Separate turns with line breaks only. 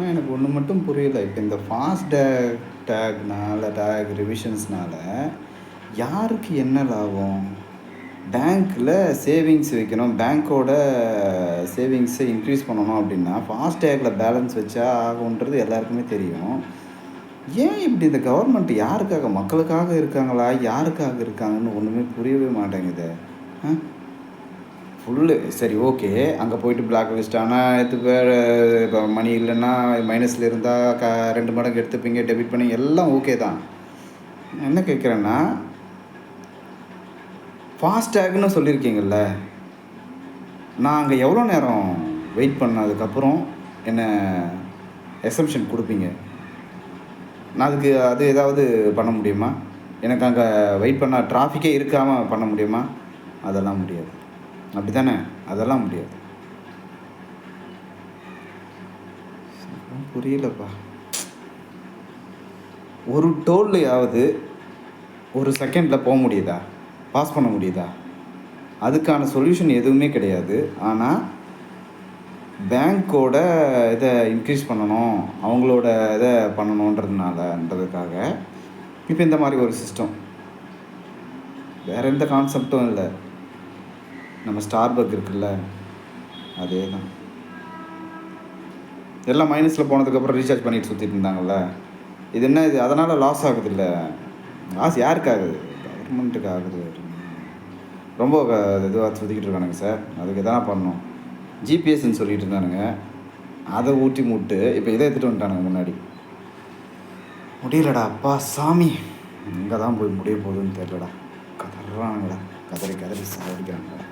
எனக்கு ஒன்று மட்டும் புரியல. இப்போ இந்த ஃபாஸ்ட் டேக் ரிவிஷன்ஸ்னால யாருக்கு என்ன லாபம்? பேங்க்கில் சேவிங்ஸ் வைக்கணும், பேங்க்கோட சேவிங்ஸை இன்க்ரீஸ் பண்ணணும் அப்படின்னா ஃபாஸ்டேகில் பேலன்ஸ் வச்சா ஆகுன்றது எல்லாருக்குமே தெரியும். ஏன் இப்படி இந்த கவர்மெண்ட் யாருக்காக, மக்களுக்காக இருக்காங்களா, யாருக்காக இருக்காங்கன்னு ஒன்றுமே புரியவே மாட்டேங்குது. ஃபுல்லு சரி, ஓகே, அங்கே போயிட்டு பிளாக் லிஸ்ட் ஆனால் இப்போ மணி இல்லைன்னா மைனஸில் இருந்தால் 2 மடங்கு எடுத்துப்பீங்க, டெபிட் பண்ணி எல்லாம் ஓகே தான். என்ன கேட்குறேன்னா, ஃபாஸ்டேக்னு சொல்லியிருக்கீங்கள்ல, நான் அங்கே எவ்வளோ நேரம் வெயிட் பண்ணதுக்கப்புறம் என்ன எக்ஸம்ஷன் கொடுப்பீங்க? நான் அது ஏதாவது பண்ண முடியுமா? எனக்கு அங்கே வெயிட் பண்ண டிராஃபிக்கே இருக்காமல் பண்ண முடியுமா? அதெல்லாம் முடியாது. அப்படி தானே? அதெல்லாம் முடியாது. புரியலப்பா. ஒரு டோல்லையாவது ஒரு செகண்டில் போக முடியுதா? பாஸ் பண்ண முடியுதா? அதுக்கான சொல்யூஷன் எதுவுமே கிடையாது. ஆனால் பேங்க்கோட இதை இன்க்ரீஸ் பண்ணணும், அவங்களோட இதை பண்ணணுன்றதுக்காக இப்போ இந்த மாதிரி ஒரு சிஸ்டம். வேறு எந்த கான்செப்டும் இல்லை. நம்ம ஸ்டார்பக் இருக்குல்ல, அதே தான். எல்லாம் மைனஸில் போனதுக்கப்புறம் ரீசார்ஜ் பண்ணிட்டு சுற்றிட்டு இருந்தாங்கள்ல. இது என்ன இது? அதனால் லாஸ் ஆகுது இல்லை? லாஸ் யாருக்கு ஆகுது? கவர்மெண்ட்டுக்கு ஆகுது. ரொம்ப இதுவாக சுற்றிக்கிட்டு இருக்கானுங்க சார். அதுக்கு எதனா பண்ணணும். ஜிபிஎஸ்ன்னு சொல்லிட்டு இருந்தானுங்க, அதை ஊட்டி மூட்டு இப்போ இதை எடுத்துகிட்டு வந்துட்டானுங்க முன்னாடி. முடியலடா அப்பா சாமி, எங்கே தான் போய் முடிய போகுதுன்னு தெரிலடா. கதறானுங்களா, கதறி சாவடிக்கிறாங்களா.